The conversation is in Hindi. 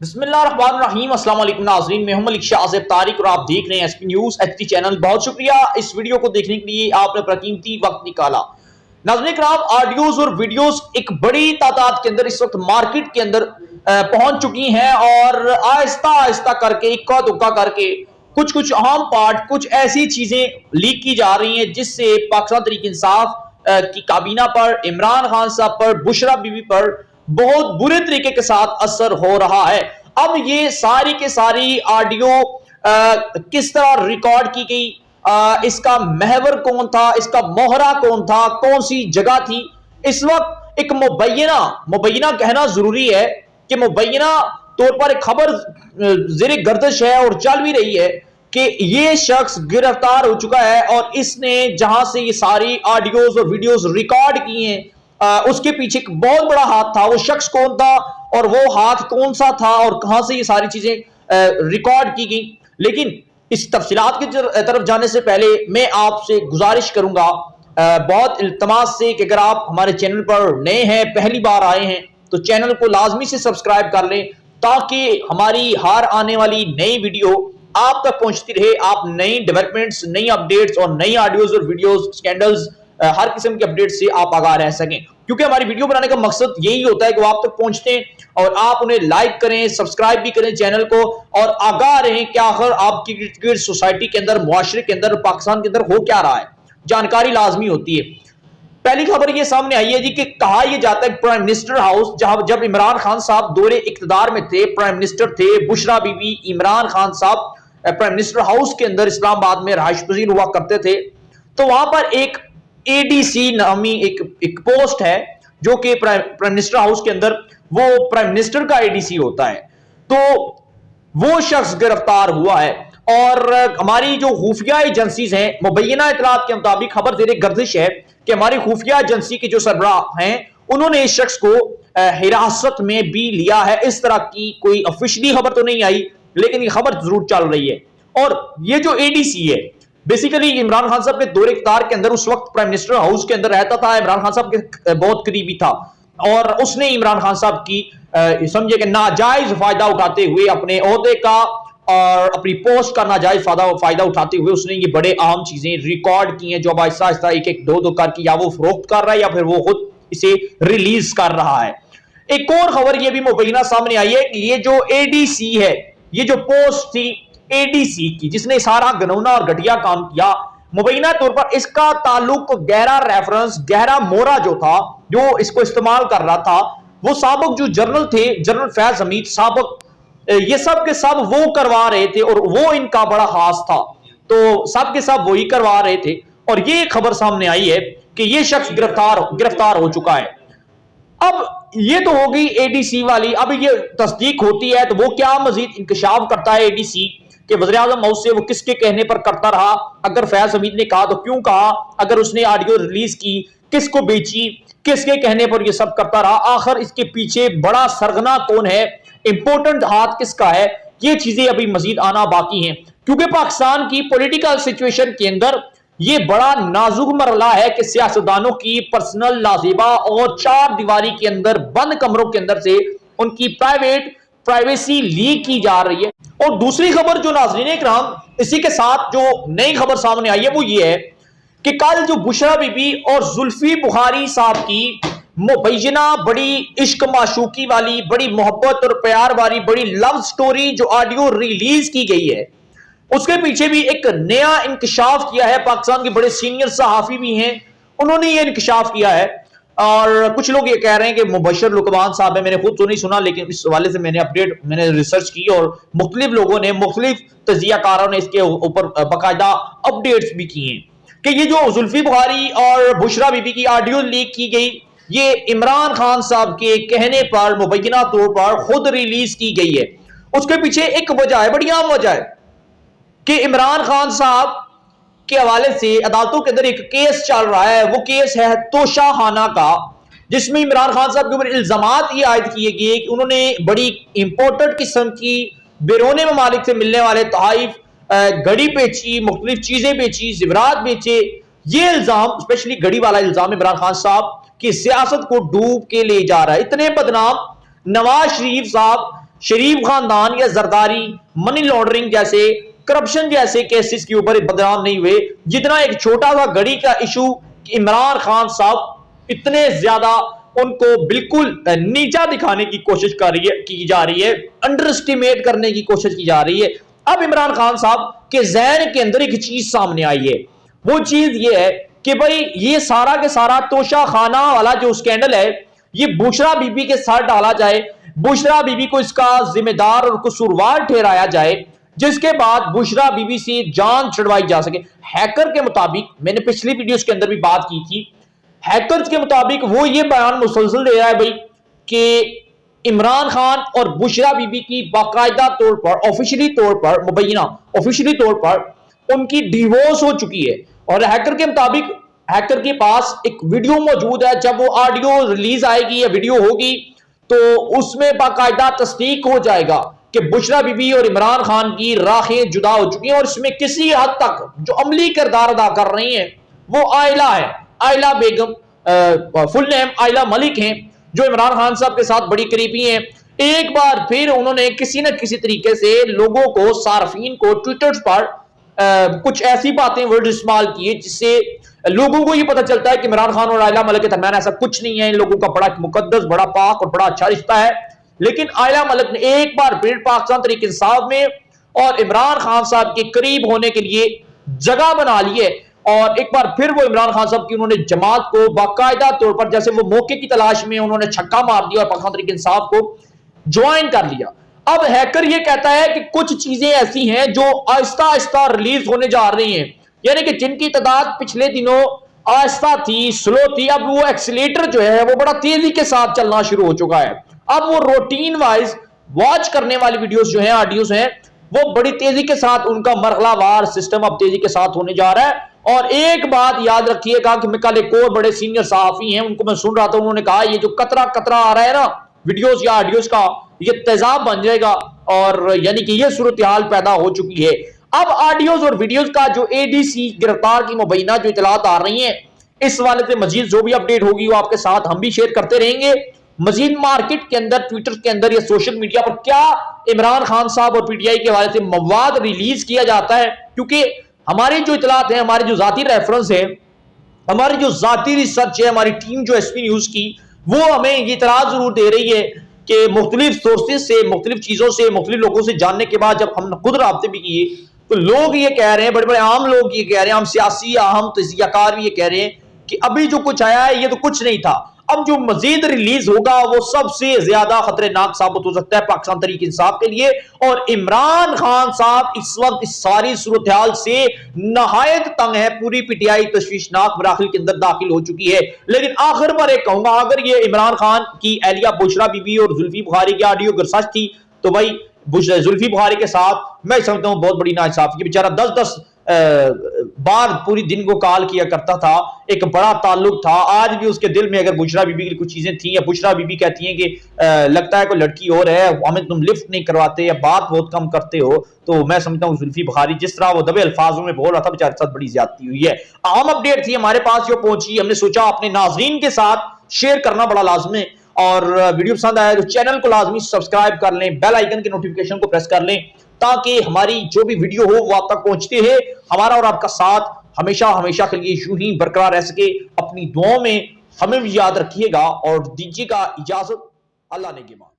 बिस्मिल्लाहिर्रहमानिर्रहीम अस्सलाम वालेकुम नाज़रीन, मैं हूं मलिक शाह आज़िब तारिक और आप देख रहे हैं एसपी न्यूज़ एचडी चैनल। बहुत शुक्रिया इस वीडियो को देखने के लिए, आपने अपना कीमती वक्त निकाला। नाज़रीन किराम, ऑडियोज और वीडियोस एक बड़ी तादाद के अंदर इस वक्त मार्केट के अंदर पहुंच चुकी हैं और आहिस्ता आहिस्ता करके इक्का दुक्का करके कुछ कुछ अहम पार्ट, कुछ ऐसी चीजें लीक की जा रही हैं जिससे पाकिस्तान तहरीक इंसाफ की काबीना पर, इमरान खान साहब पर, बुशरा बीबी पर बहुत बुरे तरीके के साथ असर हो रहा है। अब ये सारी के सारी ऑडियो किस तरह रिकॉर्ड की गई, इसका महवर कौन था, इसका मोहरा कौन था, कौन सी जगह थी, इस वक्त एक मुबैना कहना जरूरी है कि मुबैना तौर पर एक खबर ज़ेरे गर्दिश है और चल भी रही है कि ये शख्स गिरफ्तार हो चुका है और इसने जहां से ये सारी ऑडियोज और वीडियोस रिकॉर्ड किए हैं उसके पीछे एक बहुत बड़ा हाथ था। वो शख्स कौन था और वो हाथ कौन सा था और कहां से ये सारी चीजें रिकॉर्ड की गई। लेकिन इस तफसीलात की तरफ जाने से पहले मैं आपसे गुजारिश करूंगा बहुत इल्तमास से कि अगर आप हमारे चैनल पर नए हैं, पहली बार आए हैं, तो चैनल को लाजमी से सब्सक्राइब कर लें ताकि हमारी हर आने वाली नई वीडियो आप तक पहुंचती रहे। आप नई डेवलपमेंट्स, नई अपडेट्स और नई ऑडियोज और वीडियोस, स्कैंडल्स, हर किस्म के अपडेट से आप आगाह रह सकें, क्योंकि हमारी वीडियो बनाने का मकसद यही होता है कि वो आप तक पहुंचते हैं और आप उन्हें लाइक करें, सब्सक्राइब भी करें चैनल को और आगाह रहें कि आखिर आपकी सोसाइटी के अंदर, मुआशरे के अंदर, पाकिस्तान के अंदर हो क्या रहा है। जानकारी लाजमी होती है। पहली खबर ये सामने आई है जी कि कहा यह जाता है प्राइम मिनिस्टर हाउस, जब इमरान खान साहब दौरे इक्तदार में थे, प्राइम मिनिस्टर थे, बुशरा बीबी, इमरान खान साहब प्राइम मिनिस्टर हाउस के अंदर इस्लामाबाद में रहायश पजीर हुआ करते थे, तो वहां पर एक एडीसी नामी एक पोस्ट है जो कि प्राइम मिनिस्टर हाउस के अंदर वो प्राइम मिनिस्टर का एडीसी होता है। तो वो शख्स गिरफ्तार हुआ है और हमारी जो खुफिया एजेंसीज हैं, मुबैना इतलात के मुताबिक खबर ज़ेरे गर्दिश है कि हमारी खुफिया एजेंसी के जो सरबराह हैं उन्होंने इस शख्स को हिरासत में भी लिया है। इस तरह की कोई ऑफिशियली खबर तो नहीं आई, लेकिन ये खबर जरूर चल रही है। और ये जो एडीसी है बेसिकली इमरान खान साहब के दौरे इख्तियार के अंदर उस वक्त प्राइम मिनिस्टर हाउस के अंदर रहता था, इमरान खान साहब के बहुत करीबी था और उसने इमरान खान साहब की समझे कि नाजायज फायदा उठाते हुए अपने ओहदे का और अपनी पोस्ट का नाजायज फायदा उठाते हुए उसने ये बड़े अहम चीजें रिकॉर्ड की हैं जो अब आहिस्ता आहिस्ता एक एक दो करके या वो फरोख्त कर रहा है या फिर वो खुद इसे रिलीज कर रहा है। एक और खबर ये भी मुबैना सामने आई है कि ये जो एडीसी है, ये जो पोस्ट थी एडीसी की जिसने सारा घनौना और घटिया काम किया, मुबैना तौर पर इसका ताल्लुक गहरा रेफरेंस, गहरा मोहरा जो था जो इसको इस्तेमाल कर रहा था वो साबक जो जनरल थे, जनरल फैज हमीद साबक, ये सब के सब वो करवा रहे थे और वो इनका बड़ा खास था, तो सब के सब वही करवा रहे थे। और ये खबर सामने आई है कि ये शख्स गिरफ्तार हो चुका है। अब ये तो हो गई एडीसी वाली, अब ये तस्दीक होती है तो वो क्या मजीद इंकशाफ करता है एडीसी कि वज़ीर-ए-आज़म हाउस से वो किसके कहने पर करता रहा, अगर फैज हमीद ने कहा तो क्यों कहा, अगर उसने ऑडियो रिलीज की किसको बेची, किसके कहने पर ये सब करता रहा, आखिर इसके पीछे बड़ा सरगना कौन है, इंपॉर्टेंट हाथ किसका है, ये चीजें अभी मजीद आना बाकी हैं, क्योंकि पाकिस्तान की पॉलिटिकल सिचुएशन के अंदर ये बड़ा नाजुक मरला है कि सियासतदानों की पर्सनल लाजिबा और चार दीवारी के अंदर बंद कमरों के अंदर से उनकी प्राइवेसी लीक की जा रही है। और दूसरी खबर जो नाज़रीन इकराम इसी के साथ जो नई खबर सामने आई है वो ये है कि कल जो बुशरा बीबी और जुल्फी बुखारी साहब की मुबैना बड़ी इश्क माशूकी वाली, बड़ी मोहब्बत और प्यार वाली, बड़ी लव स्टोरी जो ऑडियो रिलीज की गई है, उसके पीछे भी एक नया इंकशाफ किया है। पाकिस्तान के बड़े सीनियर सहाफी भी हैं, उन्होंने ये इंकशाफ किया है और कुछ लोग ये कह रहे हैं कि मुबशर लुकमान साहब है, मैंने खुद तो नहीं सुना लेकिन इस हवाले से मैंने रिसर्च की और मुख्तलिफ लोगों ने, मुख्तलिफ तजियाकारों ने इसके ऊपर बाकायदा अपडेट्स भी किए हैं कि ये जो जुल्फी बुखारी और बुशरा बीबी की ऑडियो लीक की गई, ये इमरान खान साहब के कहने पर मुबैना तौर पर खुद रिलीज की गई है। उसके पीछे एक वजह है, बड़ी आम वजह है कि इमरान खान साहब के हवाले से अदालतों के अंदर एक केस चल रहा है। वो केस है तोशाखाना का, जिसमें इमरान खान साहब के ऊपर इल्जामात ये आयद किए गए कि उन्होंने बड़ी इंपोर्टेड किस्म की बैरून ममालिक से मिलने वाले तोहफे, घड़ी बेची, मुख्तलिफ चीजें बेची, ज़ेवरात बेचे। ये इल्जाम, स्पेशली घड़ी वाला इल्जाम, इमरान खान साहब की सियासत को डूब के ले जा रहा है। इतने बदनाम नवाज शरीफ साहब शरीफ खानदान या जरदारी, मनी लॉन्ड्रिंग जैसे, करप्शन जैसे केसेस के ऊपर बदनाम नहीं हुए जितना एक छोटा सा घड़ी का इशू इमरान खान साहब इतने ज्यादा उनको बिल्कुल नीचा दिखाने की कोशिश की जा रही है, अंडर एस्टिमेट करने की कोशिश की जा रही है। अब इमरान खान साहब के जहन के अंदर एक चीज सामने आई है, वो चीज ये है कि भाई ये सारा के सारा तोशा खाना वाला जो स्कैंडल है ये बुशरा बीबी के साथ डाला जाए, बुशरा बीबी को इसका जिम्मेदार और कसूरवार ठहराया जाए, जिसके बाद बुशरा बीबी से जान छुड़वाई जा सके। हैकर के मुताबिक, मैंने पिछली वीडियोस के अंदर भी बात की थी, हैकर्स के मुताबिक वो ये बयान मुसलसल दे रहा है भाई कि इमरान खान और बुशरा बीबी की बाकायदा तौर पर ऑफिशियली तौर पर मुबैना ऑफिशियली तौर पर उनकी डिवोर्स हो चुकी है। और हैकर के मुताबिक हैकर के पास एक वीडियो मौजूद है, जब वो ऑडियो रिलीज आएगी या वीडियो होगी तो उसमें बाकायदा तस्दीक हो जाएगा कि बुशरा बीबी और इमरान खान की राहें जुदा हो चुकी हैं। और इसमें किसी हद तक जो अमली किरदार अदा कर रही हैं वो आयला है, आयला बेगम, फुल नेम आयला मलिक हैं, जो इमरान खान साहब के साथ बड़ी करीबी हैं। एक बार फिर उन्होंने किसी न किसी तरीके से लोगों को, सार्फिन को ट्विटर पर कुछ ऐसी बातें, वर्ड इस्तेमाल किए जिससे लोगों को ये पता चलता है कि इमरान खान और आयला मलिक के दरमियान ऐसा कुछ नहीं है, इन लोगों का बड़ा मुकद्दस, बड़ा पाक और बड़ा अच्छा रिश्ता है। लेकिन आयला मलिक ने एक बार फिर पाकिस्तान तहरीक इंसाफ में और इमरान खान साहब के करीब होने के लिए जगह बना ली है और एक बार फिर वो इमरान खान साहब की उन्होंने जमात को बाकायदा तौर पर, जैसे वो मौके की तलाश में उन्होंने छक्का मार दिया और पाकिस्तान तहरीक इंसाफ को ज्वाइन कर लिया। अब हैकर ये कहता है कि कुछ चीजें ऐसी हैं जो आहिस्ता आहिस्ता रिलीज होने जा रही हैं, यानी कि जिनकी तादाद पिछले दिनों आहिस्ता थी, स्लो थी, अब वो एक्सीलेटर जो है वो बड़ा तेजी के साथ चलना शुरू हो चुका है। अब वो रूटीन वाइज वॉच करने वाली वीडियोस जो हैं, ऑडियोस हैं, वो बड़ी तेजी के साथ उनका मरहलावार सिस्टम अब तेजी के साथ होने जा रहा है। और एक बात याद रखिएगा कि मैं कल एक और बड़े सीनियर सहाफी हैं, उनको मैं सुन रहा था, उन्होंने कहा ये जो कतरा कतरा आ रहा है ना वीडियोस या ऑडियोस का, ये तेजाब बन जाएगा और यानी कि ये सूरत हाल पैदा हो चुकी है। अब ऑडियोस और वीडियोस का जो एडीसी गिरफ्तार की मुबैना जो इतलात आ रही हैं, इस वाले से मजीद जो भी अपडेट होगी वो आपके साथ हम भी शेयर करते रहेंगे। मजीद मार्केट के अंदर, ट्विटर के अंदर या सोशल मीडिया पर क्या इमरान खान साहब और पीटीआई के हवाले से मवाद रिलीज किया जाता है, क्योंकि हमारी जो इतलात है, हमारी जो जाती रेफरेंस है, हमारी जो जाती रिसर्च है, हमारी टीम जो एसपी न्यूज की, वो हमें ये इतला जरूर दे रही है कि मुख्तलिफ सोर्सेज से, मुख्तलिफ चीजों से, मुख्तलिफ लोगों से जानने के बाद जब हम खुद राब्ते भी किए तो लोग ये कह रहे हैं, बड़े बड़े आम लोग ये कह रहे हैं, हम सियासी अहम तजियाकार भी ये कह रहे हैं कि अभी जो कुछ आया है ये तो कुछ नहीं था, अब जो मजीद रिलीज होगा वो सबसे ज्यादा खतरनाक साबित हो सकता है पाकिस्तान तहरीक इंसाफ के लिए। और इमरान खान साहब इस वक्त इस सारी सूरत हाल से नहायत तंग है, पूरी पीटीआई तशवीशनाक मराहिल के अंदर दाखिल हो चुकी है। लेकिन आखिर पर एक कहूंगा, अगर ये इमरान खान की एहलिया बुशरा बीबी और जुल्फी बुखारी की ऑडियो अगर सच थी तो भाई जुल्फी बुखारी के साथ मैं समझता हूं बहुत बड़ी नाइंसाफी, बेचारा 10-10 बार पूरी दिन को कॉल किया करता था, एक बड़ा ताल्लुक था। आज भी उसके दिल में अगर बुशरा बीबी की कुछ चीजें थी, या बुशरा बीबी कहती हैं कि लगता है कोई लड़की और है, हमें तुम लिफ्ट नहीं करवाते या बात बहुत कम करते हो, तो मैं समझता हूँ जुल्फी बुखारी जिस तरह वो दबे अल्फाजों में बोल रहा था, बेचारे साथ बड़ी ज्यादती हुई है। अहम अपडेट थी हमारे पास जो पहुंची, हमने सोचा अपने नाजरीन के साथ शेयर करना बड़ा लाजमी है। और वीडियो पसंद आया तो चैनल को लाजमी सब्सक्राइब कर लें, बेल आइकन के नोटिफिकेशन को प्रेस कर लें, ताकि हमारी जो भी वीडियो हो वो आप तक पहुंचती है। हमारा और आपका साथ हमेशा हमेशा के लिए यूं ही बरकरार रह सके। अपनी दुआओं में हमें भी याद रखिएगा और दीजिएगा इजाजत। अल्लाह ने के बाद।